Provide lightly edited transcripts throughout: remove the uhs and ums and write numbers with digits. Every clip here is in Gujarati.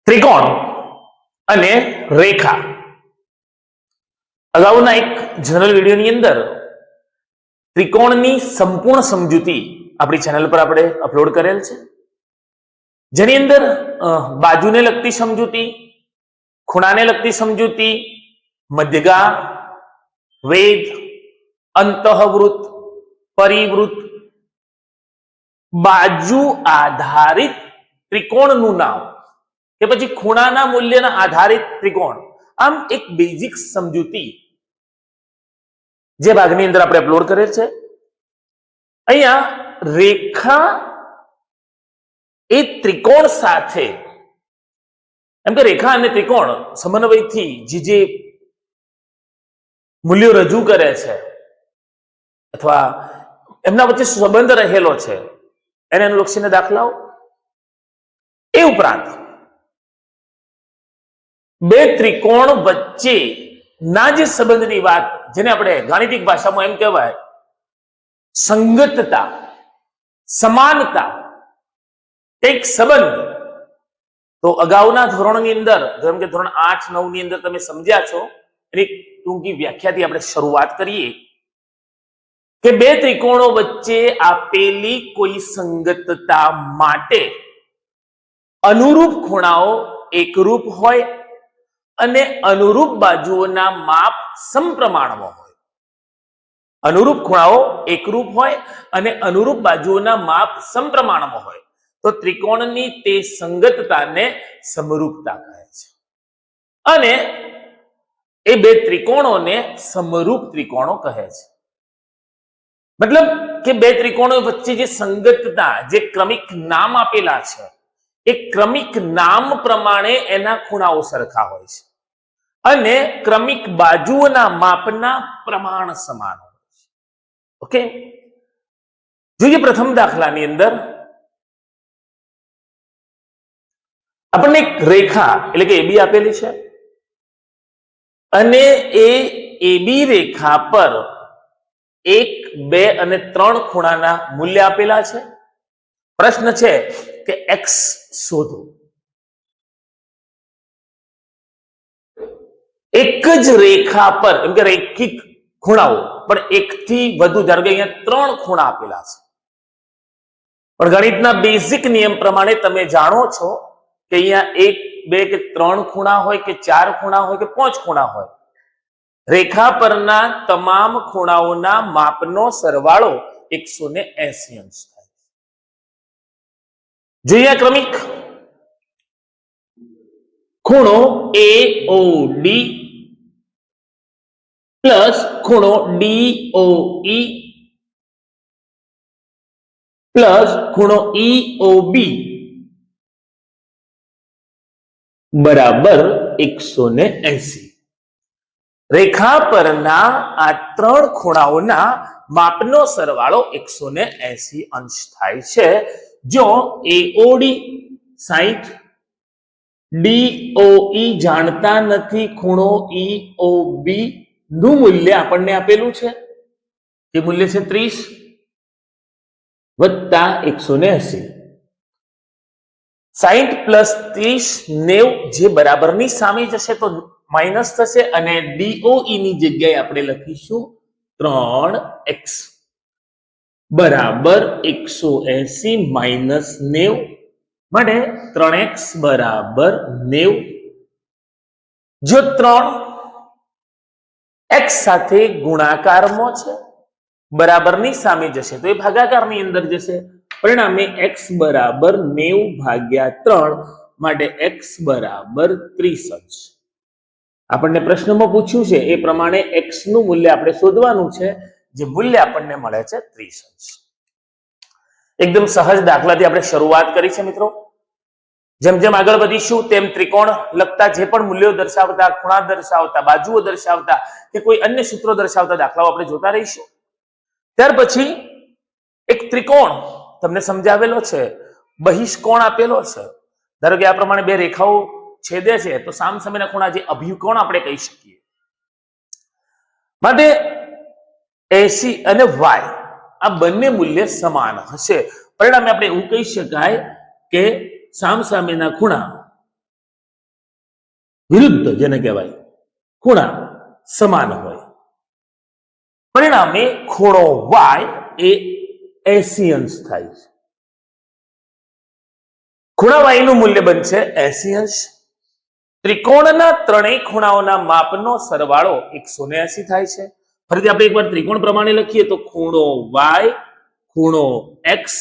ત્રિકોણ અને રેખા. અગાઉના એક જનરલ વિડીયોની અંદર ત્રિકોણની સંપૂર્ણ સમજૂતી આપણી ચેનલ પર આપણે અપલોડ કરેલ છે, જેની અંદર બાજુને લગતી સમજૂતી, ખૂણાને લગતી સમજૂતી, મધ્યગા, વેધ, અંતઃવૃત્ત, પરિવૃત્ત, બાજુ આધારિત ત્રિકોણનું નામ કે પછી ખૂણાના મૂલ્યના આધારિત ત્રિકોણ, આમ એક બેઝિક સમજૂતી જે ભાગની અંદર આપણે અપલોડ કરેલ છે. અહીંયા રેખા એ ત્રિકોણ સાથે, એમ કે રેખા અને ત્રિકોણ સમન્વયથી જે મૂલ્યો રજૂ કરે છે અથવા એમના વચ્ચે સંબંધ રહેલો છે એને અનુલક્ષીને દાખલાઓ, એ ઉપરાંત બે ત્રિકોણ વચ્ચે ના જે સંબંધની વાત, જેને આપણે ગાણિતિક ભાષામાં એમ કહેવાય સંગતતા, સમાનતા, એક સંબંધ, તો અગાઉના ધોરણની અંદર જેમ કે ધોરણ 8-9 ની અંદર તમે સમજ્યા છો, એની ટૂંકી વ્યાખ્યાથી આપણે શરૂઆત કરીએ કે બે ત્રિકોણો વચ્ચે આપેલી કોઈ સંગતતા માટે અનુરૂપ ખૂણાઓ એકરૂપ હોય અને અનુરૂપ બાજુઓના માપ સમપ્રમાણમાં હોય. અનુરૂપ ખૂણાઓ એકરૂપ હોય અને અનુરૂપ બાજુઓના માપ સમપ્રમાણમાં હોય તો ત્રિકોણની તે સંગતતાને સમરૂપતા કહે છે. અને એ બે ત્રિકોણોને સમરૂપ ત્રિકોણો કહે છે. મતલબ કે બે ત્રિકોણો વચ્ચે જે સંગતતા, જે ક્રમિક નામ આપેલા છે, એ ક્રમિક નામ પ્રમાણે એના ખૂણાઓ સરખા હોય છે અને ક્રમિક બાજુઓના માપના પ્રમાણ સમાન હોય છે. ઓકે, જોઈએ પ્રથમ દાખલાની અંદર આપણને એક રેખા એટલે કે એબી આપેલી છે અને એ એબી રેખા પર 1, 2 અને 3 ખૂણાના મૂલ્ય આપેલા છે. પ્રશ્ન છે કે એક્સ શોધો. એક જ રેખા પર, એમ કે રૈખિક ખૂણાઓ પણ એકથી વધુ, ધારો કે અહીંયા 3 ખૂણા આપેલા છે, પણ ગણિતના બેઝિક નિયમ પ્રમાણે તમે જાણો છો કે અહીંયા 1, 2 કે 3 ખૂણા હોય કે 4 ખૂણા હોય કે 5 ખૂણા હોય, રેખા પરના તમામ ખૂણાઓના માપનો સરવાળો 180 અંશ થાય. જોઈએ ક્રમિક ખૂણો AOD પ્લસ ખૂણો DOE પ્લસ ખૂણો EOB બરાબર 180. રેખા પરના આ 3 ખૂણાઓના માપનો સરવાળો 180 અંશ થાય છે. જો AOD 60, DOE જાણતા નથી, ખૂણો EOB નું મૂલ્ય આપણને આપેલું છે, એ મૂલ્ય છે 30 વત્તા 180. 60 પ્લસ 30 90, જે બરાબરની સામે જશે તો માઇનસ થશે અને DOE ની જગ્યાએ આપણે લખીશું 3x બરાબર 180 માઇનસ 90 માટે 3x બરાબર 90. જો 3 x સાથે ગુણાકારમાં છે, બરાબરની સામે જશે તો એ ભાગાકારની અંદર જશે, પરિણામે x બરાબર 90 ભાગ્યા 3 માટે x બરાબર 30 અંશ. આપણને પ્રશ્નમાં પૂછ્યું છે એ પ્રમાણે x નું મૂલ્ય આપણે શોધવાનું છે, જે મૂલ્ય આપણને મળે છે 30 અંશ. એકદમ સહજ દાખલાથી આપણે શરૂઆત કરી છે મિત્રો. જેમ જેમ આગળ વધીશું તેમ ત્રિકોણ લગતા જે પણ મૂલ્યો દર્શાવતા, ખૂણા દર્શાવતા, બાજુઓ દર્શાવતા કે કોઈ અન્ય સૂત્રો દર્શાવતા દાખલાઓ આપણે જોતા રહીશું. ત્યાર પછી એક ત્રિકોણ તમને સમજાવેલો છે, બહિષ્કોણ આપેલો છે. ધારો કે આ પ્રમાણે બે રેખાઓ છેદે છે તો સામસામેના ખૂણા, જે અભિકોણ આપણે કહી શકીએ. માટે 80 અને y આ બંને મૂલ્ય સમાન હશે. પરિણામે આપણે એવું કહી શકાય કે સામસામેના ખૂણા વિરુદ્ધ જેને કહેવાય ખૂણા સમાન હોય, પરિણામે ખૂણો વાય એ 80 અંશ થાય છે. ખૂણા વાય નું મૂલ્ય બનશે 80 અંશ. ત્રિકોણના ત્રણેય ખૂણાઓના માપનો સરવાળો 180 થાય છે. ફરીથી આપણે એકવાર ત્રિકોણ પ્રમાણે લખીએ તો ખૂણો વાય ખૂણો એક્સ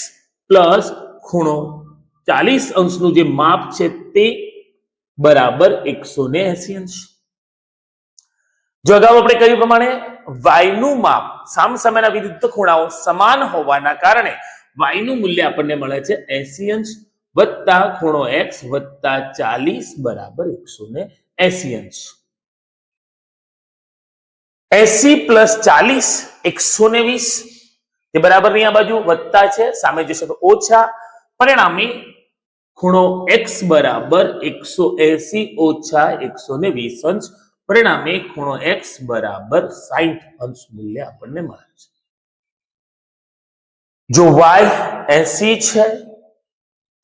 પ્લસ ખૂણો 40 અંશનું જે માપ છે તે બરાબર 180 અંશ. જો અગાઉ આપણે કહ્યું પ્રમાણે વાય નું માપ સામસામેના વિરુદ્ધ ખૂણાઓ સમાન હોવાના કારણે વાય નું મૂલ્ય આપણને મળે છે 80 અંશ વત્તા ખૂણો એક્સ વત્તા 40 બરાબર 180 અંશ. 80 પ્લસ 40 120 એ બરાબર ની આ બાજુ વત્તા છે, સામે જશે તો ઓછા. પરિણામે ખૂણો એક્સ બરાબર 180 ઓછા 120 અંશ. પરિણામે ખૂણો એક્સ બરાબર 60 અંશ મૂલ્ય આપણને મળે છે. જો વાય 80 છે,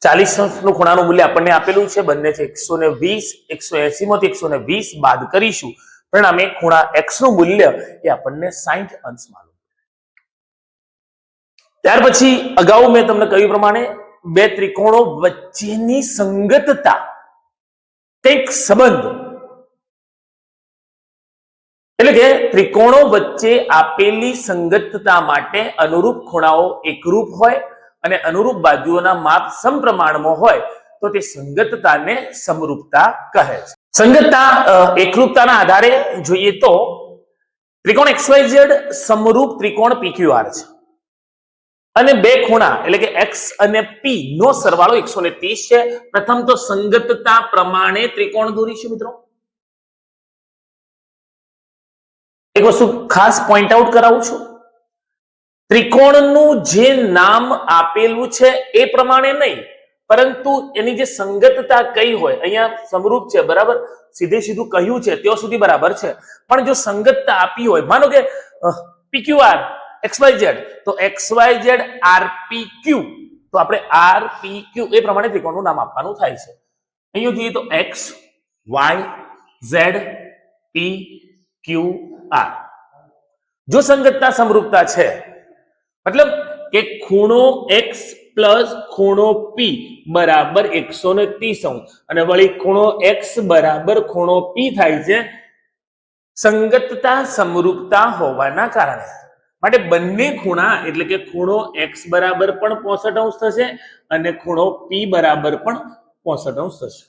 40 અંશનું ખૂણાનું મૂલ્ય આપણને આપેલું છે, બંને છે 120. 180 માંથી 120 બાદ કરીશું, પરિણામે ખૂણા એક્સ નું મૂલ્ય એ આપણને 60 અંશ માલુમ. ત્યાર પછી અગાઉ મેં તમને કહ્યું પ્રમાણે બે ત્રિકોણો વચ્ચેની સંગતતા કંઈક સંબંધ, એટલે કે ત્રિકોણો વચ્ચે આપેલી સંગતતા માટે અનુરૂપ ખૂણાઓ એકરૂપ હોય અને અનુરૂપ બાજુઓના માપ સમપ્રમાણમાં હોય તો તે સંગતતાને સમરૂપતા કહે છે. સંગતતા એકરૂપતાના આધારે જોઈએ તો ત્રિકોણ XYZ સમરૂપ ત્રિકોણ PQR છે અને બે ખૂણા એટલે કે x અને p નો સરવાળો 130 છે. પ્રથમ તો સંગતતા પ્રમાણે ત્રિકોણ દોરીશું મિત્રો. એક વસ્તુ ખાસ પોઈન્ટ આઉટ કરાવું છું, ત્રિકોણનું જે નામ આપેલું છે એ પ્રમાણે નહીં, પરંતુ એની જે સંગતતા કઈ હોય, અહીંયા સમરૂપ છે બરાબર, સીધે સીધું કહ્યું છે ત્યાં સુધી બરાબર છે, પણ જો સંગતતા આપી હોય, માનો કે PQR XYZ તો XYZ RPQ, તો આપણે RPQ એ પ્રમાણે ત્રિકોણનું નામ આપવાનું થાય છે. અહીંયા જોઈએ તો X Y Z P Q R. જો સંગતતા સમરૂપતા છે, મતલબ કે ખૂણો x પ્લસ ખૂણો p બરાબર 130 અંશ અને વળી ખૂણો x બરાબર ખૂણો p થાય છે સંગતતા સમરૂપતા હોવાના કારણે. માટે બંને ખૂણા એટલે કે ખૂણો x બરાબર પણ 65 અંશ થશે અને ખૂણો p બરાબર પણ 65 અંશ થશે.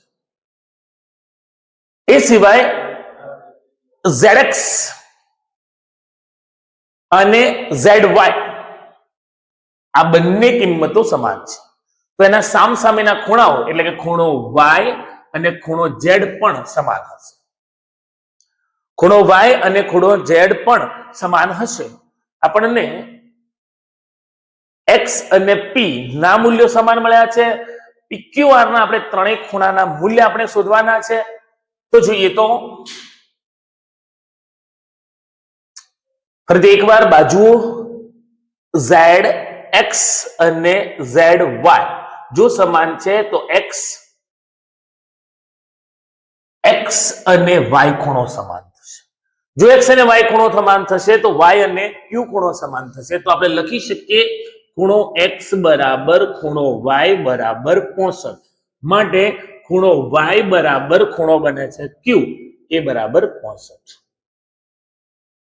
એ સિવાય ZX અને ZY આ બંને કિંમતો સમાન છે, તો એના સામસામેના ખૂણાઓ એટલે કે ખૂણો y અને ખૂણો z પણ સમાન હશે. ખૂણો y અને ખૂણો z પણ સમાન હશે. આપણને x અને p ના મૂલ્યો સમાન મળ્યા છે. PQR ના આપણે ત્રણેય ખૂણાના મૂલ્ય આપણે શોધવાના છે. તો જોઈએ તો ફરીથી એકવાર બાજુઓ ZX અને ZY જો સમાન છે તો x અને y ખૂણો સમાન થશે. જો x અને y ખૂણો સમાન થશે તો y અને q ખૂણો સમાન થશે. તો આપણે લખી શકીએ ખૂણો x બરાબર ખૂણો y બરાબર 65, માટે ખૂણો y બરાબર ખૂણો બને છે q એ બરાબર 65.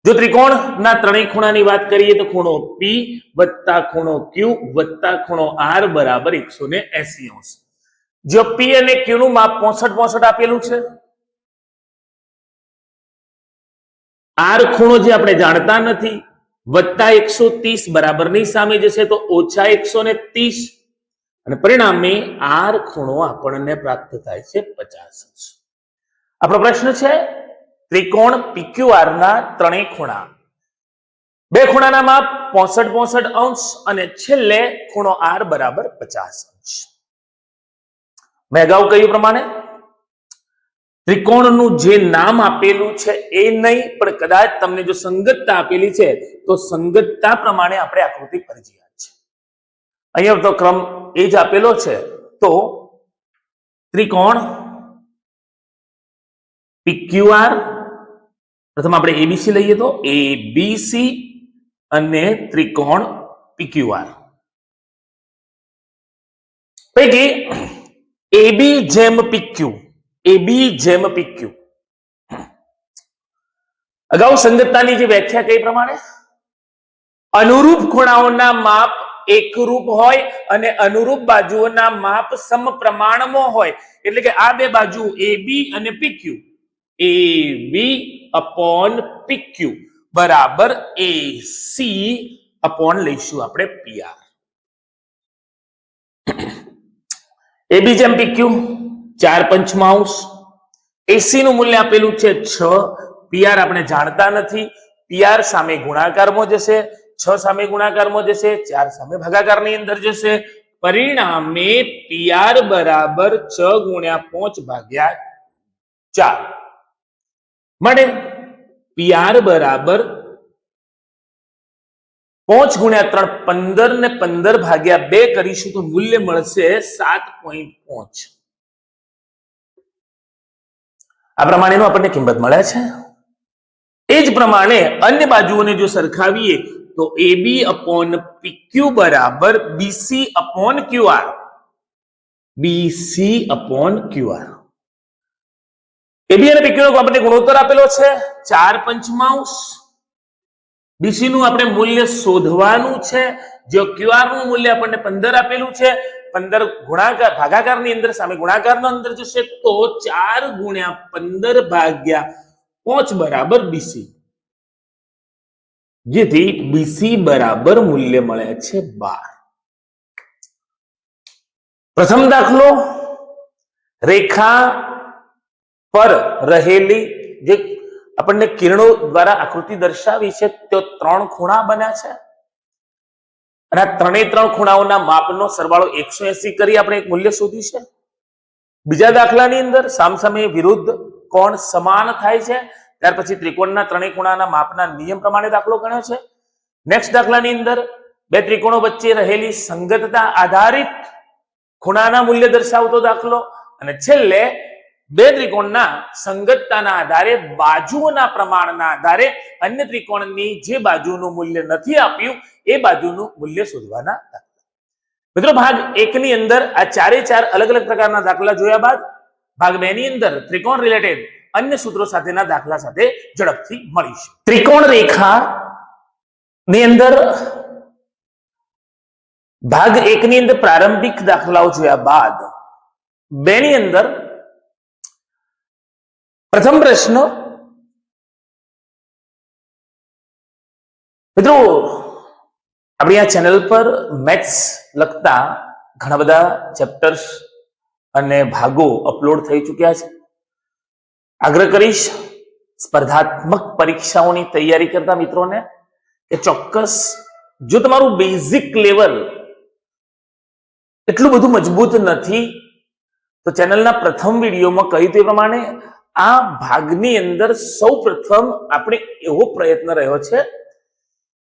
જો ત્રિકોણના ત્રણેય ખૂણાની વાત કરીએ તો ખૂણો p વત્તા ખૂણો q વત્તા ખૂણો r બરાબર 180 અંશ. જો p અને q નું માપ 65 આપેલું છે, r ખૂણો જે આપણે જાણતા નથી, વત્તા 130 બરાબરની સામે જશે તો ઓછા 130 અને પરિણામે r ખૂણો આપણને પ્રાપ્ત થાય છે 50 અંશ. આપણો પ્રશ્ન છે ત્રિકોણ PQR ના ત્રણેય ખૂણા, બે ખૂણાના માપ 65 અંશ અને છેલ્લે ખૂણો r બરાબર 50 અંશ. મેં અગાઉ કહ્યું પ્રમાણે ત્રિકોણનું જે નામ આપેલું છે એ નહીં, પણ કદાચ તમને જો સંગતતા આપેલી છે તો સંગતતા પ્રમાણે આપણે આકૃતિ ફરજિયાત છે. અહીંયા તો ક્રમ એ જ આપેલો છે. તો ત્રિકોણ PQR, પ્રથમ આપણે એબીસી લઈએ તો એબીસી અને ત્રિકોણ PQR પૈકી AB જેમ PQ, AB જેમ PQ. અગાઉ સંગતતાની જે વ્યાખ્યા કઈ પ્રમાણે અનુરૂપ ખૂણાઓના માપ એકરૂપ હોય અને અનુરૂપ બાજુઓના માપ સમપ્રમાણમાં હોય, એટલે કે આ બે બાજુ AB અને PQ, AB upon PQ બરાબર AC upon લઈશું આપણે PR. AB જેમ PQ 4 પંચમાંશ, AC નું મૂલ્ય આપેલું છે 6, PR આપણે જાણતા નથી, PR સામે ગુણાકારમાં જશે, 6 સામે ગુણાકારમાં જશે, 4 સામે ભાગાકારની અંદર જશે, પરિણામે PR બરાબર 6 ગુણ્યા 5 ભાગ્યા 4 મળે. PR બરાબર 5 ગુણ્યા 3 15 ને 15 ભાગ્યા 2 કરીશું તો મૂલ્ય મળશે 7.5. આ પ્રમાણેનું આપણને કિંમત મળે છે. એ જ પ્રમાણે અન્ય બાજુઓને જો સરખાવીએ તો AB upon PQ બરાબર BC upon QR, BC upon QR. AB અને PQ નો આપણને ગુણોત્તર આપેલો છે 4 પંચમાંશ. BC નું આપણે મૂલ્ય શોધવાનું છે, જો QR નું મૂલ્ય આપણને 15 આપેલું છે, 15 ગુણાકાર ભાગાકારની અંદર સામે ગુણાકારના અંદર જશે તો 4 ગુણ્યા 15 ભાગ્યા 5 બરાબર BC, જેથી BC બરાબર મૂલ્ય મળે છે 12. પ્રથમ દાખલો, રેખા પર રહેલી જે આપણને કિરણો દ્વારા આકૃતિ દર્શાવી છે તો 3 ખૂણા બન્યા છે અને આ ત્રણે 3 ખૂણાઓના માપનો સરવાળો 180 કરી આપણે એક મૂલ્ય શોધ્યું છે. બીજા દાખલાની અંદર સામસામે વિરુદ્ધ કોણ સમાન થાય છે, ત્યાર પછી ત્રિકોણના ત્રણેય ખૂણાના માપના નિયમ પ્રમાણે દાખલો ગણ્યો છે. નેક્સ્ટ દાખલાની અંદર બે ત્રિકોણો વચ્ચે રહેલી સંગતતા આધારિત ખૂણાના મૂલ્ય દર્શાવતો દાખલો, અને છેલ્લે બે ત્રિકોણના સંગતતાના આધારે બાજુઓના પ્રમાણના આધારે અન્ય ત્રિકોણની જે બાજુનું મૂલ્ય નથી આપ્યું એ બાજુનું મૂલ્ય શોધવાના દાખલા. મિત્રો, ભાગ 1 ની અંદર આ ચારે ચાર અલગ અલગ પ્રકારના દાખલા જોયા બાદ ભાગ 2 ની અંદર ત્રિકોણ રિલેટેડ અન્ય સૂત્રો સાથેના દાખલા સાથે ઝડપથી મળીશું. ત્રિકોણ રેખા ની અંદર ભાગ 1 ની અંદર પ્રારંભિક દાખલાઓ જોયા બાદ 2 ની અંદર પ્રથમ પ્રશ્ન, મિત્રો આપણી આ ચેનલ પર મેથ્સ લગતા ઘણા બધા ચેપ્ટર્સ અને ભાગો અપલોડ થઈ ચૂક્યા છે. આગ્રહ કરીશ સ્પર્ધાત્મક પરીક્ષાઓની તૈયારી કરતા મિત્રોને કે ચોક્કસ જો તમારું બેઝિક લેવલ એટલું બધું મજબૂત નથી તો ચેનલના પ્રથમ વિડીયોમાં કહ્યું તે પ્રમાણે આ ભાગની અંદર સૌ પ્રથમ આપણે એવો પ્રયત્ન રહ્યો છે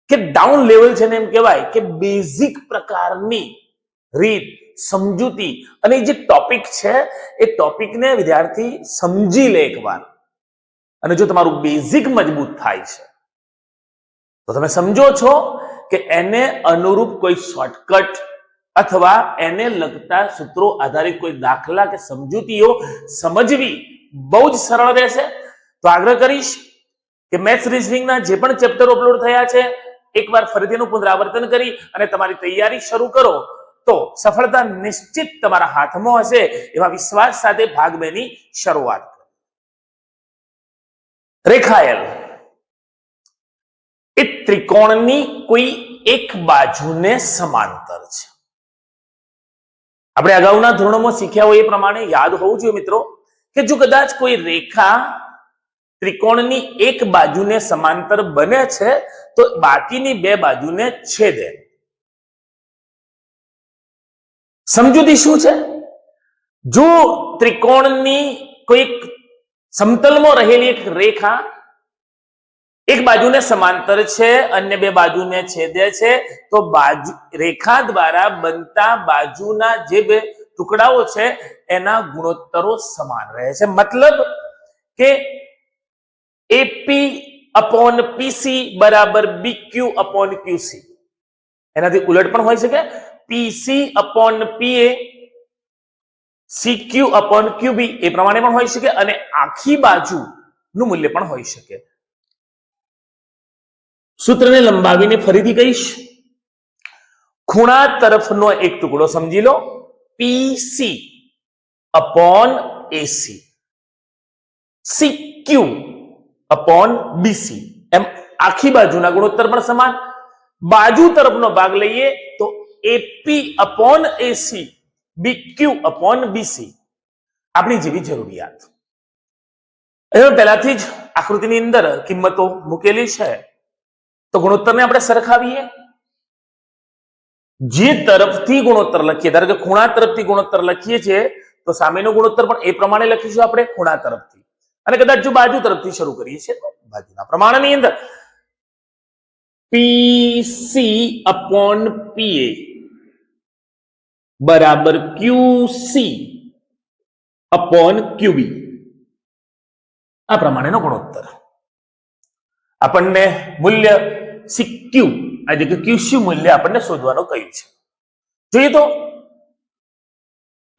કે ડાઉન લેવલ છે ને એમ કહેવાય કે બેઝિક પ્રકારની રીત, સમજૂતી અને જે ટોપિક છે એ ટોપિકને વિદ્યાર્થી સમજી લે એકવાર, અને જો તમારું બેઝિક મજબૂત થાય છે તો તમે સમજો છો કે એને અનુરૂપ કોઈ શોર્ટકટ અથવા એને લગતા સૂત્રો આધારિત કોઈ દાખલા કે સમજૂતીઓ સમજવી બહુ જ સરળ રહેશે. તો આગ્રહ કરીશ કે મેથ્સ રીઝનિંગના જે પણ ચેપ્ટર અપલોડ થયા છે એકવાર ફરીથી એનું પુનરાવર્તન કરી અને તમારી તૈયારી શરૂ કરો તો સફળતા નિશ્ચિત તમારા હાથમાં હશે એવા વિશ્વાસ સાથે ભાગ 2 ની શરૂઆત કરો. રેખાયેલ એ ત્રિકોણની કોઈ એક બાજુને સમાંતર છે. આપણે અગાઉના ધોરણોમાં શીખ્યા હોય એ પ્રમાણે યાદ હોવું જોઈએ મિત્રો કે જો કદાચ કોઈ રેખા ત્રિકોણની એક બાજુને સમાંતર બને છે તો બાકીની બે બાજુને છેદે. સમજૂતી શું છે? જો ત્રિકોણની કોઈ સમતલમાં રહેલી એક રેખા એક બાજુને સમાંતર છે, અન્ય બે બાજુને છેદે છે, તો બાજુ રેખા દ્વારા બનતા બાજુના જે બે ટુકડાઓ છે એના ગુણોત્તરો સમાન રહે છે. મતલબ કે એપી અપોન પીસી બરાબર બીક્યુ અપોન ક્યુસી. એનાથી ઉલટ પણ હોઈ શકે, પીસી અપોન પીએ સીક્યુ અપોન ક્યુબી એ પ્રમાણે પણ હોઈ શકે, અને આખી બાજુનું મૂલ્ય પણ હોઈ શકે. સૂત્રને લંબાવીને ફરીથી કહીશ. ખૂણા તરફનો એક ટુકડો સમજી લો, પીસી અપોન એસી, સીક્યુ અપોન બીસી, એમ આખી બાજુના ગુણોત્તર પણ સમાન. બાજુ તરફનો ભાગ લઈએ તો એપી અપોન એસી, બીક્યુ અપોન બીસી, આપણી જેવી જરૂરિયાત. અહીંયા પહેલાથી જ આકૃતિની અંદર કિંમતો મૂકેલી છે, તો ગુણોત્તરને આપણે સરખાવીએ. જે તરફથી ગુણોત્તર લખીએ, ધારો કે ખૂણા તરફથી ગુણોત્તર લખીએ છીએ તો સામેનો ગુણોત્તર પણ એ પ્રમાણે લખીશું આપણે ખૂણા તરફથી, અને કદાચ જો બાજુ તરફથી શરૂ કરીએ છીએ તો બાજુના પ્રમાણની અંદર પીસી અપોન પીએ બરાબર ક્યુસી અપોન ક્યુબી, આ પ્રમાણેનો ગુણોત્તર. આપણને મૂલ્ય સીક્યુ એટલે કે ક્યુસી મૂલ્ય આપણને શોધવાનું કહ્યું છે. જોઈએ તો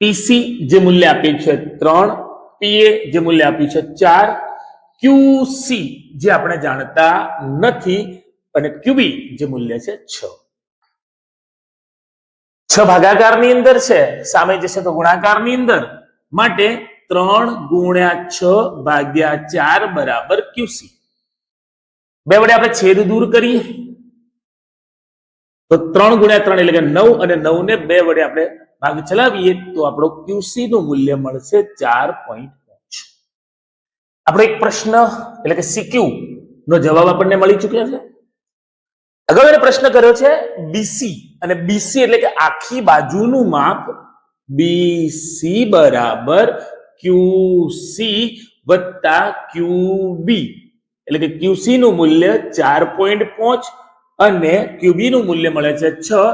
પીસી જે મૂલ્ય આપ્યું છે 3, પીએ જે મૂલ્ય આપ્યું છે 4, ક્યુસી જે આપણે જાણતા નથી, અને ક્યુબી જે મૂલ્ય છે 6. 6 ભાગાકારની અંદર છે, સામે જશે તો ગુણાકારની અંદર, માટે 3 ગુણ્યા 6 ભાગ્યા 4 બરાબર ક્યુસી. બે વડે આપણે છેદ દૂર કરીએ તો 3 ગુણ્યા 3 એટલે કે 9, અને 9 ને 2 વડે આપણે ભાગ ચલાવીએ તો આપણો ક્યુસી નું મૂલ્ય મળશે 4.5. આપણો એક પ્રશ્ન એટલે કે સીક્યુ નો જવાબ આપણને મળી ચૂક્યો છે. અગાઉ એને પ્રશ્ન કર્યો છે બીસી, અને બીસી એટલે કે આખી બાજુનું માપ, બીસી બરાબર ક્યુસી વત્તા ક્યુબી, એટલે કે ક્યુસી નું મૂલ્ય 4.5 અને ક્યુબી નું મૂલ્ય મળે છે 6.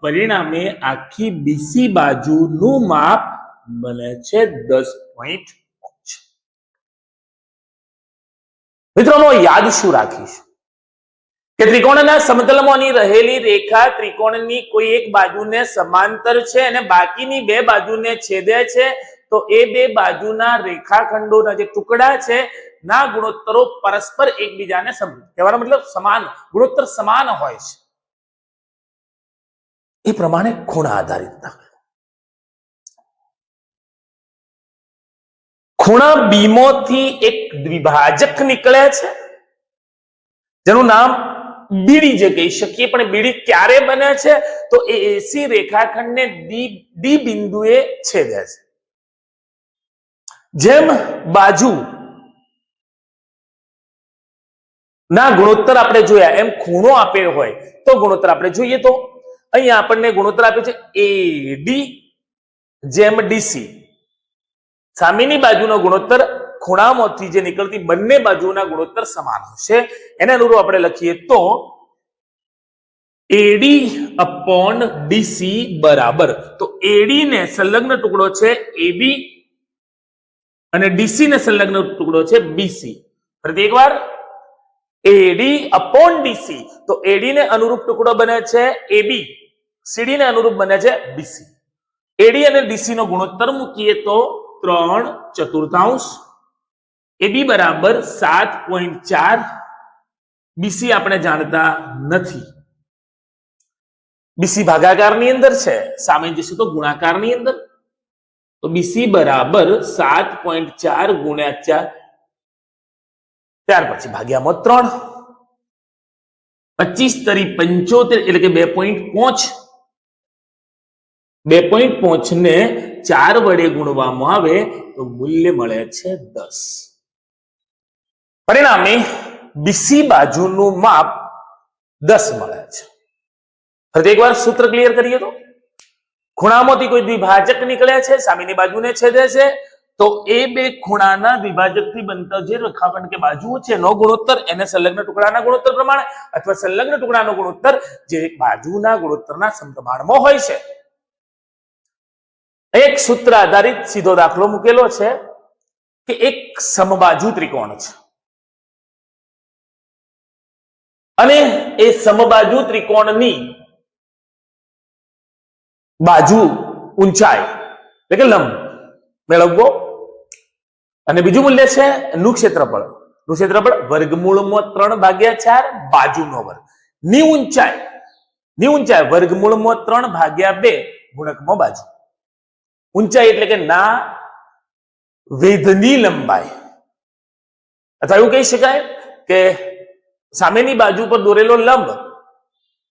પરિણામે આખી બીસી બાજુનું માપ બને છે 10.5. મિત્રો યાદ શું રાખીશ કે ત્રિકોણના સમતલમાંની રહેલી રેખા ત્રિકોણની કોઈ એક બાજુને સમાંતર છે અને બાકીની બે બાજુને છેદે છે, તો એ બે બાજુના રેખાખંડોના જે ટુકડા છે ના ગુણોત્તરો પરસ્પર એકબીજાને કહેવાનો મતલબ સમાન, ગુણોત્તર સમાન હોય છે. એ પ્રમાણે ખૂણા આધારિત ખૂણા બીમોથી એક દ્વિભાજક નીકળે છે જેનું નામ બીડી જે કહી શકીએ. પણ બીડી ક્યારે બને છે તો એ એસી રેખાખંડને ડી બિંદુએ છેદે છે. જેમ બાજુ ના ગુણોત્તર આપણે જોયા એમ ખૂણો આપેલો હોય તો ગુણોત્તર આપણે જોઈએ તો અહીંયા આપણને ગુણોત્તર આપ્યો છે એડી જેમ ડીસી. સામેની બાજુનો ગુણોત્તર ખૂણામાંથી જે નીકળતી બંને બાજુના ગુણોત્તર સમાન હશે. એને અનુરૂપ આપણે લખીએ તો એડી અપોન ડીસી બરાબર, તો એડી ને સંલગ્ન ટુકડો છે એબી અને ડીસી ને સંલગ્ન ટુકડો છે બીસી. ફરીથી એકવાર એડી અપોન ડીસી, તો એડી ને અનુરૂપ ટુકડો બને છે એબી, સીડી ને અનુરૂપ બને છે બીસી. એડી અને ડીસી નો ગુણોત્તર મૂકીએ તો 3/4, એબી બરાબર 7.4, બીસી આપણે જાણતા નથી. બીસી ભાગાકારની અંદર છે, સામે જશે તો ગુણાકારની અંદર, તો બીસી બરાબર 7.4 ગુણ્યા 4, ત્યાર પછી ભાગ્યામાં 3, 25 તરી 75 એટલે કે 2.5. 2.5 ને 4 વડે ગુણવામાં આવે તો મૂલ્ય મળે છે 10. પરિણામે બીસી બાજુનું માપ 10 મળે છે. ફરી એકવાર સૂત્ર ક્લિયર કરીએ તો ખૂણામાંથી કોઈ દ્વિભાજક નીકળે છે, સામેની બાજુને છેદે છે, તો એ બે ખૂણાના દ્વિભાજકથી બનતા જે રેખાખંડ કે બાજુઓ છે નો ગુણોત્તર એને સંલગ્ન ટુકડાના ગુણોત્તર પ્રમાણે અથવા સંલગ્ન ટુકડાનો ગુણોત્તર જે બાજુના ગુણોત્તરના સમપ્રમાણમાં હોય છે. એક સૂત્ર આધારિત સીધો દાખલો મૂકેલો છે. કે એક સમબાજુ ત્રિકોણ છે અને એ સમબાજુ ત્રિકોણની બાજુ ઊંચાઈ એટલે કે લંબ મેળવવો અને બીજું મૂલ્ય છે નું ક્ષેત્રફળ વર્ગમૂળમાં 3/4 બાજુનો વર્ગ ની ઊંચાઈ વર્ગમૂળમાં 3/2 ગુણકમાં બાજુ ઊંચાઈ એટલે કે ના વેધની લંબાઈ અથવા એવું કહી શકાય કે સામેની બાજુ પર દોરેલો લંબ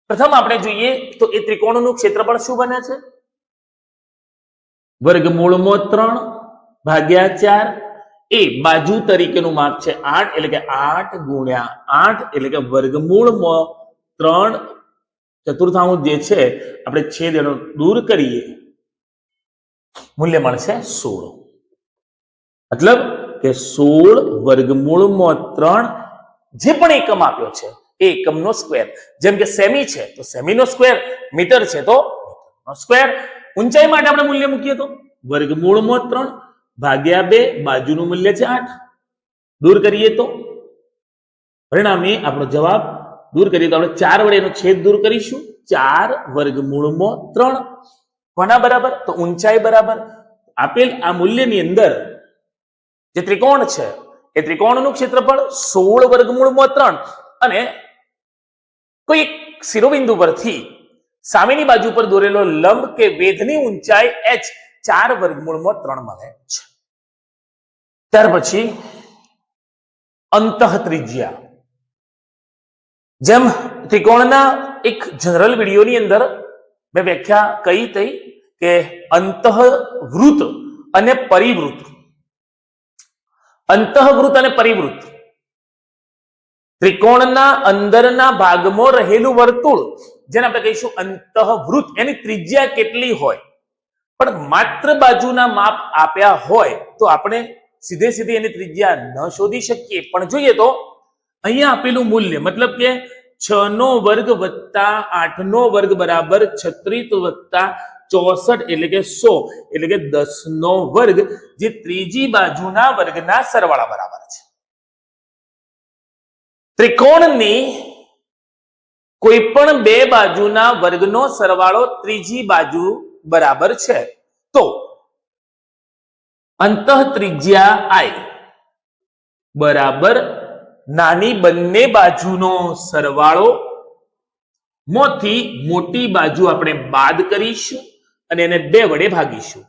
પ્રથમ આપણે જોઈએ તો એ ત્રિકોણનું ક્ષેત્રફળ શું બને છે વર્ગમૂળમાં 3/4 એ બાજુ તરીકેનું માપ છે 8 એટલે કે 8 ગુણ્યા 8 એટલે કે વર્ગમૂળમાં 3 ચતુર્થાંશ જે છે આપણે છેદ એનો દૂર કરીએ મૂલ્ય મળશે 16 મતલબ કે 16 વર્ગમૂળમાં 3 જે પણ એકમ આપ્યો છે એ એકમનો સ્ક્વેર જેમ કે સેમી છે તો સેમીનો સ્ક્વેર મીટર છે તો મીટરનો સ્ક્વેર ઊંચાઈ માટે આપણે મૂલ્ય મૂકીએ તો વર્ગમૂળમાં 3/2 બાજુનું મૂલ્ય છે 8 દૂર કરીએ તો પરિણામે આપણો જવાબ દૂર કરીએ તો આપણે 4 વડે એનો છેદ દૂર કરીશું 4 વર્ગમૂળમાં 3 કોના બરાબર તો ઊંચાઈ બરાબર આપેલ આ મૂલ્યની અંદર જે ત્રિકોણ છે એ ત્રિકોણનું ક્ષેત્રફળ 16 વર્ગમૂળમાં 3 અને કોઈ એક શિરોબિંદુ પરથી સામેની બાજુ પર દોરેલો લંબ કે વેધની ઊંચાઈ h 4 વર્ગમૂળમાં 3 મળે છે ત્યાર પછી અંતઃ ત્રિજ્યા જેમ ત્રિકોણના એક જનરલ વિડીયોની અંદર મેં વ્યાખ્યા કહી હતી કે અંતઃવૃત્ત અને પરિવૃત્ત ત્રિકોણના અંદરના ભાગમાં રહેલું વર્તુળ જેને આપણે કહીશું અંતઃવૃત્ત એની ત્રિજ્યા કેટલી હોય પણ માત્ર બાજુના માપ આપ્યા હોય તો આપણે સીધે એની ત્રિજ્યા ન શોધી શકીએ પણ જોઈએ તો અહીંયા આપેલું મૂલ્ય મતલબ કે 6 નો વર્ગ વત્તા 8 નો વર્ગ બરાબર 36 વત્તા 64 એટલે કે 100 એટલે કે 10 નો વર્ગ જે ત્રીજી બાજુના વર્ગના સરવાળા બરાબર છે ત્રિકોણની કોઈ પણ બે બાજુના વર્ગનો સરવાળો ત્રીજી બાજુ બરાબર છે તો અંતઃ ત્રિજ્યા I બરાબર નાની બંને બાજુનો સરવાળો માંથી મોટી બાજુ આપણે બાદ કરીશું અને એને 2 વડે ભાગીશું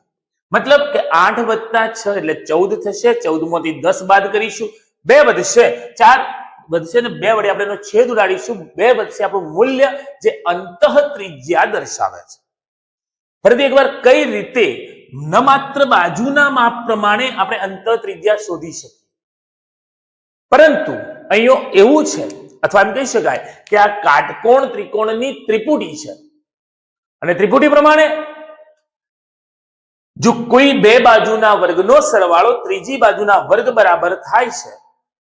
મતલબ કે 8 વત્તા 6 એટલે 14 થશે 14 માંથી 10 બાદ કરીશું 2 વધશે 4 વધશે ને 2 વડે આપણે એનો છેદ ઉડાડીશું 2 વધશે આપણું મૂલ્ય જે અંતઃ ત્રિજ્યા દર્શાવે છે ફરીથી એકવાર કઈ રીતે ન માત્ર બાજુના માપ પ્રમાણે આપણે અંતઃ ત્રિજ્યા શોધી શકીએ પરંતુ અહીંયા એવું છે અથવા એમ કહી શકાય કે આ કાટકોણ ત્રિકોણની ત્રિપુટી છે અને ત્રિપુટી પ્રમાણે જો કોઈ બે બાજુના વર્ગનો સરવાળો ત્રીજી બાજુના વર્ગ બરાબર થાય છે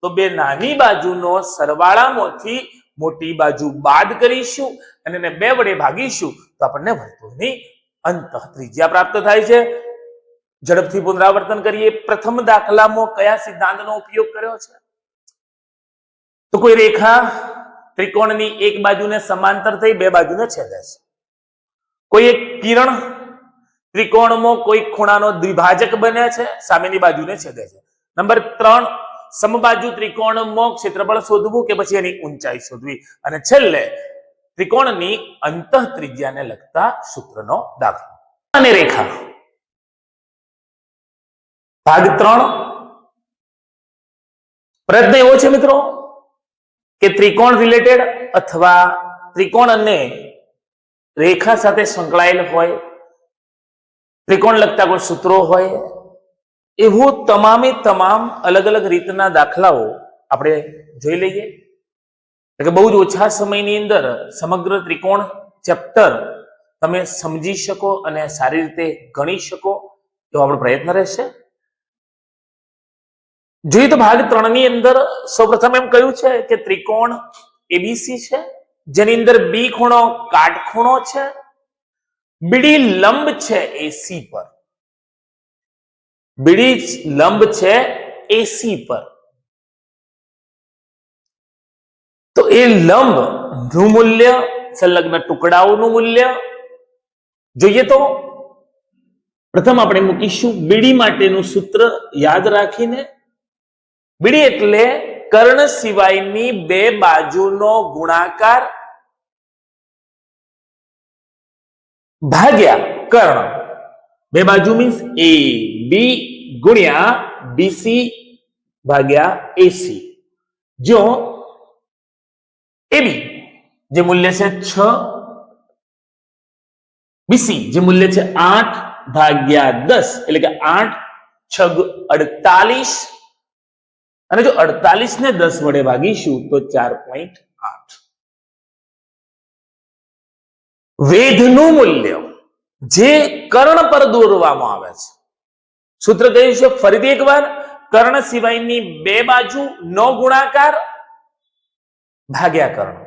તો બે નાની બાજુનો સરવાળામાંથી મોટી બાજુ બાદ કરીશું અને એને 2 વડે ભાગીશું તો આપણને વર્તુળની અંતઃ ત્રિજ્યા પ્રાપ્ત થાય છે ઝડપથી પુનરાવર્તન કરીએ પ્રથમ દાખલામાં કયા સિદ્ધાંતનો ઉપયોગ કર્યો છે તો કોઈ રેખા ત્રિકોણની એક બાજુને સમાંતર થઈ બે બાજુને છેદે છે કોઈ એક કિરણ ત્રિકોણમાં કોઈ ખૂણાનો દ્વિભાજક બને છે સામેની બાજુને છેદે છે નંબર 3 સમબાજુ ત્રિકોણમાં ક્ષેત્રફળ શોધવું કે પછી એની ઊંચાઈ શોધવી અને છેલ્લે ત્રિકોણની અંતઃ ત્રિજ્યાને લગતા સૂત્રનો દાખલો અને રેખા ભાગ 3 પ્રયત્ન એવો છે મિત્રો કે ત્રિકોણ રિલેટેડ અથવા ત્રિકોણ અને રેખા સાથે સંકળાયેલ હોય ત્રિકોણ લગતા કોઈ સૂત્રો હોય એવું તમામે તમામ અલગ અલગ રીતના દાખલાઓ આપણે જોઈ લઈએ એટલે કે બહુ જ ઓછા સમયની અંદર સમગ્ર ત્રિકોણ ચેપ્ટર તમે સમજી શકો અને સારી રીતે ગણી શકો એવો આપણો પ્રયત્ન રહેશે જોઈએ તો ભાગ 3 ની અંદર સૌપ્રથમ એમ કહ્યું છે કે ત્રિકોણ એબીસી છે જેની અંદર બી ખૂણો કાટખૂણો છે બીડી લંબ છે એસી પર બીડી લંબ છે એસી પર. તો એ લંબ નું મૂલ્ય, સંલગ્ન ટુકડાઓનું મૂલ્ય જોઈએ તો પ્રથમ આપણે મૂકીશું બીડી માટેનું સૂત્ર યાદ રાખીને. બીડી એટલે કર્ણ સિવાયની બે બાજુનો ગુણાકાર ભાગ્યા કર્ણ. બે બાજુ મીન્સ એ બી ગુણ્યા બીસી ભાગ્યા એસી. જો એબી જે મૂલ્ય છે 6, બીસી જે મૂલ્ય છે 8 ભાગ્યા 10 એટલે કે 8 6 48, અને જો 48 ને 10 વડે ભાગીશું તો 4.8. વેધનું મૂલ્ય જે કર્ણ પર દોરવામાં આવે છે, સૂત્ર કયું છે ફરીથી એકવાર, કર્ણ સિવાયની બે બાજુ નો ગુણાકાર ભાગ્યા કર્ણ.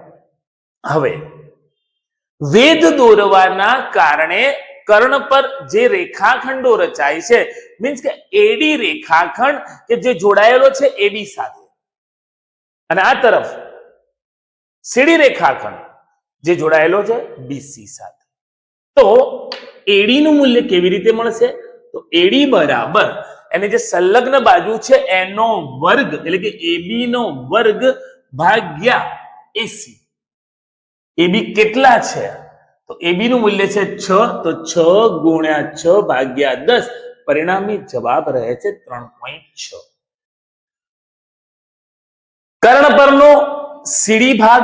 હવે વેધ દોરવાના કારણે કર્ણ પર જે રેખાખંડો રચાય છે, મીન્સ કે એડી રેખાખંડ કે જે જોડાયેલો છે એબી સાથે, અને આ તરફ સીડી રેખાખંડ જે જોડાયેલો છે બીસી સાથે. તો એડી નું મૂલ્ય કેવી રીતે મળશે? તો એડી બરાબર એની જે સંલગ્ન બાજુ છે એનો વર્ગ એટલે કે એબી નો વર્ગ ભાગ્યા એસી. એબી કેટલા છે? તો એબી નું મૂલ્ય છે 6, તો 6 ગુણ્યા 6 ભાગ્યા 10, પરિણામી જવાબ રહે છે 3.6. કર્ણ પરનો સીડી ભાગ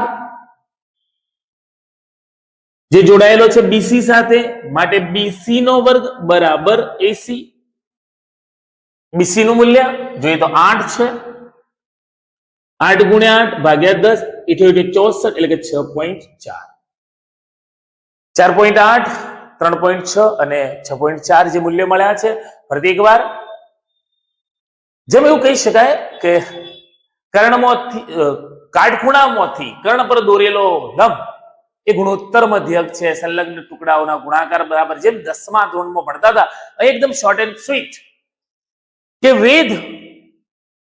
જે જોડાયેલો છે બીસી સાથે, માટે બીસી નો વર્ગ બરાબર એસી. બીસી નું મૂલ્ય જોઈએ તો 8 છે, 8 ગુણ્યા 8 ભાગ્યા 10 64 એટલે કે 6.4. 4.8, 3.6 અને 6.4 જે મૂલ્ય મળ્યા છે. ફરી એકવાર જેમ એવું કહી શકાય કે કર્ણમાંથી કાટખૂણામાંથી કર્ણ પર દોરેલો લંબ એ ગુણોત્તર મધ્યક છે, સંલગ્ન ટુકડાઓના ગુણાકાર બરાબર. જેમ 10મા ધોરણમાં ભણતા હતા, એકદમ શોર્ટ એન્ડ સ્વીટ કે વેધ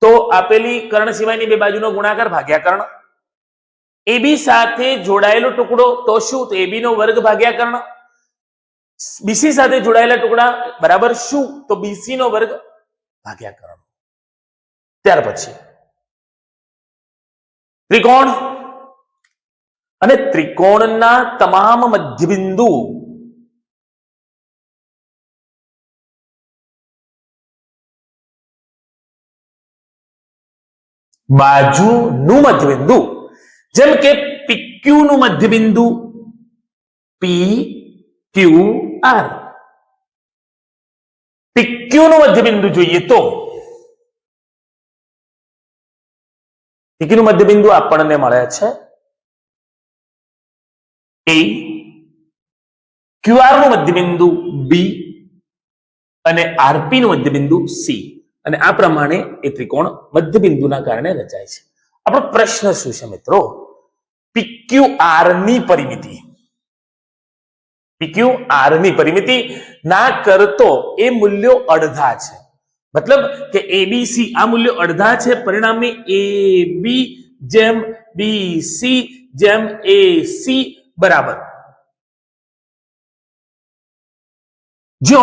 તો આપેલી કર્ણ સિવાયની બે બાજુનો ગુણાકાર ભાગ્યા કર્ણ. એબી સાથે જોડાયેલો ટુકડો તો શું? તો એબી નો વર્ગ ભાગ્યા કર્ણ. બીસી સાથે જોડાયેલા ટુકડા બરાબર શું? તો બીસી નો વર્ગ ભાગ્યા કર્ણ. ત્યાર પછી ત્રિકોણ અને ત્રિકોણના તમામ મધ્યબિંદુ બાજુનું મધ્યબિંદુ, જેમ કે પીક્યુ નું મધ્યબિંદુ પી ક્યુ આર. પીક્યુ નું મધ્યબિંદુ જોઈએ તો પીક્યુ નું મધ્યબિંદુ આપણને મળે છે એ, ક્યુઆર નું મધ્યબિંદુ બી અને આરપી નું મધ્યબિંદુ સી. અને આ પ્રમાણે એ ત્રિકોણ મધ્યબિંદુના કારણે રચાય છે. આપણો પ્રશ્ન શું છે મિત્રો? PQR ની પરિમિતિ. PQR ની પરિમિતિ ના કરતો એ મૂલ્યો અડધા છે, મતલબ કે એબીસી આ મૂલ્યો અડધા છે, પરિણામે એબી જેમ બીસી જેમ એસી બરાબર. જો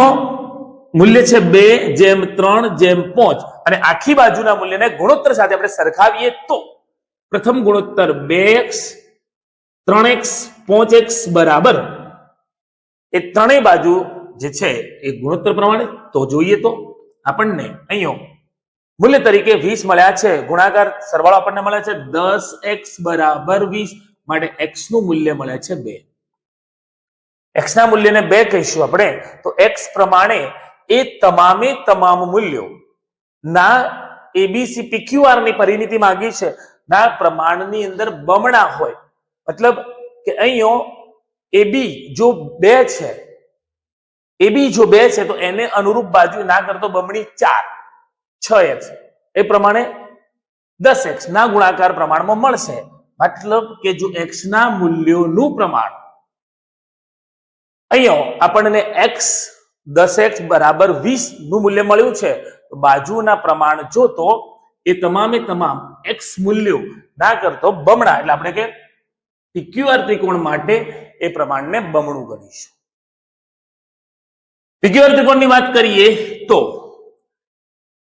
મૂલ્ય છે 2:3:5 અને આખી બાજુના મૂલ્યને ગુણોત્તર સાથે આપણે સરખાવીએ તો પ્રથમ ગુણોત્તર 2x 3x 5x બરાબર એ ત્રણેય બાજુ જે છે એ ગુણોત્તર પ્રમાણે. તો જોઈએ તો આપણને અહીંયા મૂલ્ય તરીકે 20 મળ્યા છે, ગુણાકાર સરવાળો આપણને મળે છે 10x બરાબર 20, માટે x નું મૂલ્ય મળે છે 2. x ના મૂલ્યને 2 કહીશું આપણે, તો x પ્રમાણે એ તમામે તમામ મૂલ્યો ના એબીસી પીક્યુઆર ની પરિમિતિ માંગી છે ના પ્રમાણની અંદર બમણા હોય. મતલબ કે અહીંયા એબી જો 2 છે, એબી જો 2 છે તો એને અનુરૂપ બાજુ ના કરતો બમણી 4 6x એ પ્રમાણે 10x ના ગુણાકાર પ્રમાણમાં મળશે. મતલબ કે જો x ના મૂલ્યોનું પ્રમાણ અહીંયા આપણને x 10x બરાબર 20 નું મૂલ્ય મળ્યું છે, તો બાજુના પ્રમાણ જોતો એ તમામે તમામ x મૂલ્યો ના કરતો બમણા, એટલે આપણે કે PQR ત્રિકોણ માટે એ પ્રમાણને બમણું ગણીશું. PQR ત્રિકોણની વાત કરીએ તો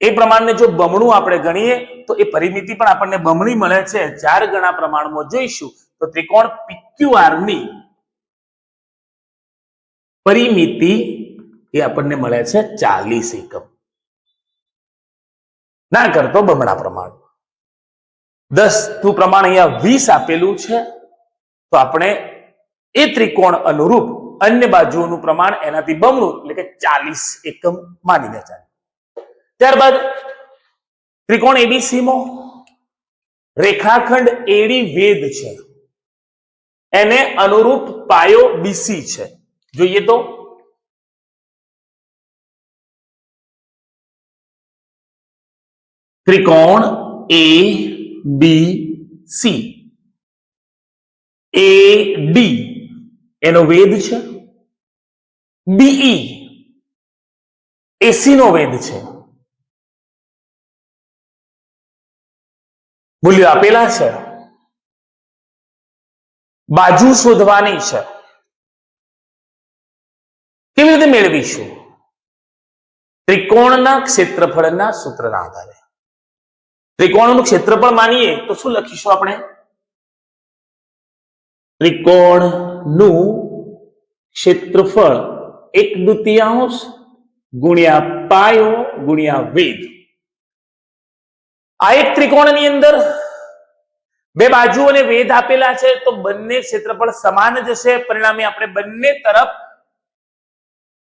એ પ્રમાણને જો બમણું આપણે ગણીએ તો એ પરિમિતિ પણ આપણને બમણી મળે છે. 4 ગણા પ્રમાણમાં જોઈશું તો ત્રિકોણ PQR ની પરિમિતિ એ આપણને મળે છે 40 એકમ, ના કરતો બમણા પ્રમાણ. 10 નું પ્રમાણ અહીંયા 20 આપેલું છે, તો આપણે એ ત્રિકોણ અનુરૂપ અન્ય બાજુઓનું પ્રમાણ એનાથી બમણું એટલે કે 40 એકમ માનીને ચાલે. ત્યારબાદ ત્રિકોણ એબીસી માં રેખાખંડ એડી વેધ છે, એને અનુરૂપ પાયો બીસી છે. જોઈએ તો ત્રિકોણ એ બી સી, એ ડી એનો વેધ છે, બીઈ એસી નો વેધ છે. મૂલ્યો આપેલા છે, બાજુ શોધવાની છે. કેવી રીતે મેળવીશું? ત્રિકોણના ક્ષેત્રફળના સૂત્રના આધારે. ત્રિકોણનું ક્ષેત્રફળ માનીએ તો શું લખીશું આપણે? ત્રિકોણનું ક્ષેત્રફળ 1/2 ગુણ્યા પાયો ગુણ્યા વેધ. આ એક ત્રિકોણની અંદર બે બાજુઓને વેધ આપેલા છે, તો બંને ક્ષેત્રફળ સમાન જ હશે. પરિણામે આપણે બંને તરફ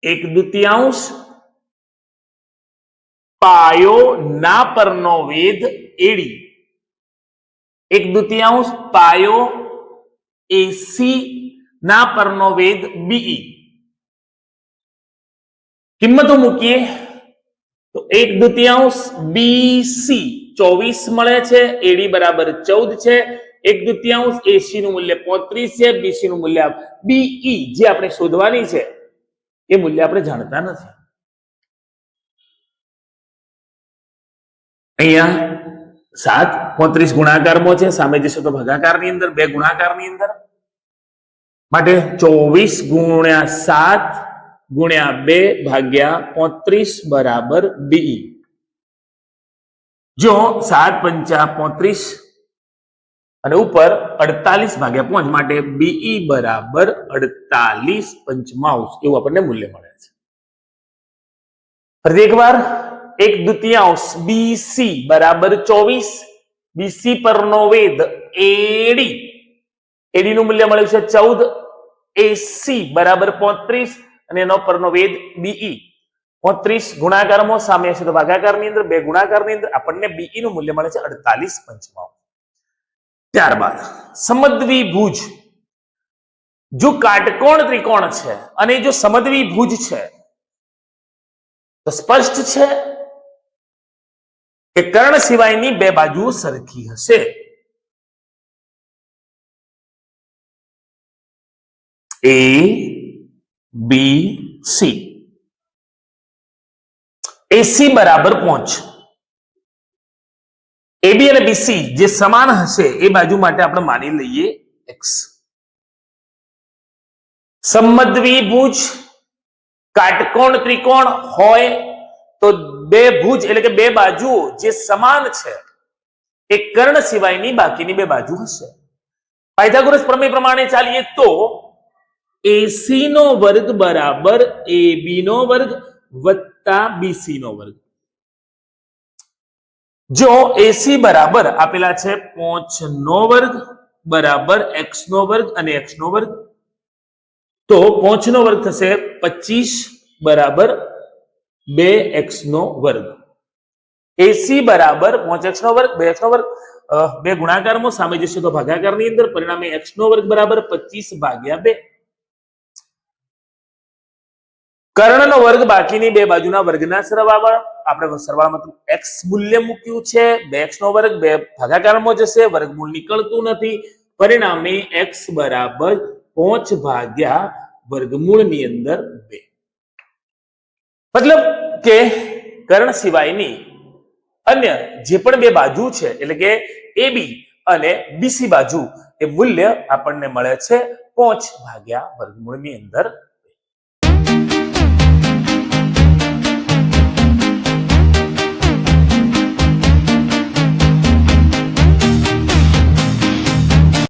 1/2 પાયો ના પરનો વેધ એડી, 1/2 પાયો એસી ના પરનો વેધ બીઈ. કિંમતો મૂકીએ તો 1/2 બીસી 24 મળે છે, એડી બરાબર 14 છે, 1/2 એસી નું મૂલ્ય 35 છે, બીસી નું મૂલ્ય બીઈ જે આપણે શોધવાની છે એ મૂલ્ય આપણે જાણતા નથી. અહીંયા 7 35 ગુણાકારમાં છે, સામે જશે તો ભાગાકારની અંદર, 2 ગુણાકારની અંદર, માટે 24 ગુણ્યા 7 ગુણ્યા 2 ભાગ્યા 35 બરાબર બીઈ. જો 7 પંચા 35 અને ઉપર 48 ભાગ્યા 5 માટે બીઈ બરાબર 48 પંચમાંશ એવું આપણને મૂલ્ય મળે છે. ફરી એકવાર 1/2 બીસી બરાબર 24, બીસી પરનો વેધ એડી, એડી નું મૂલ્ય મળ્યું છે 14, એસી બરાબર 35 અને એનો પરનો વેધ બીઈ. 35 ગુણાકારમાં, સામે હશે તો ભાગાકારની અંદર, 2 ગુણાકારની અંદર આપણને બીઈ નું મૂલ્ય મળે છે 48 પંચમાંશ. ત્યારબાદ સમદ્વિભુજ, જો કાટકોણ ત્રિકોણ છે અને જો સમદ્વિભુજ છે તો સ્પષ્ટ છે કે કર્ણ સિવાયની બે બાજુઓ સરખી હશે. એ બી સી, એસી બરાબર 5, એબી અને બીસી જે સમાન હશે એ બાજુ માટે આપણે માની લઈએ x. સમદ્વિભુજ કાટકોણ ત્રિકોણ હોય તો બે ભુજ એટલે કે બે બાજુઓ જે સમાન છે એ કર્ણ સિવાયની બાકીની બે બાજુ હશે. પાયથાગોરસ પ્રમેય પ્રમાણે ચાલીએ તો એસી નો વર્ગ બરાબર એબી નો વર્ગ વત્તા બીસી નો વર્ગ. જો એસી બરાબર આપેલા છે 5 નો વર્ગ બરાબર x નો વર્ગ અને x નો વર્ગ, તો 5 નો વર્ગ થશે 25 બરાબર 2x નો વર્ગ. એસી બરાબર 5x નો વર્ગ 2x નો વર્ગ, બે ગુણાકારમાં, સામે જશે તો ભાગાકારની અંદર, પરિણામે x નો વર્ગ બરાબર 25 ભાગ્યા 2. કર્ણનો વર્ગ બાકીની બે બાજુના વર્ગના સરવાળા, આપણે સરવાળામાં x મૂલ્ય મૂક્યું છે, 2x નો વર્ગ 2 ભાગાકારમાં જશે, વર્ગમૂળ નીકળતું નથી, પરિણામે x બરાબર 5 ભાગ્યા વર્ગમૂળની અંદર 2. મતલબ કે કર્ણ સિવાયની અન્ય જે પણ બે બાજુ છે એટલે કે AB અને BC બાજુ એ મૂલ્ય આપણને મળે છે 5 ભાગ્યા વર્ગમૂળની અંદર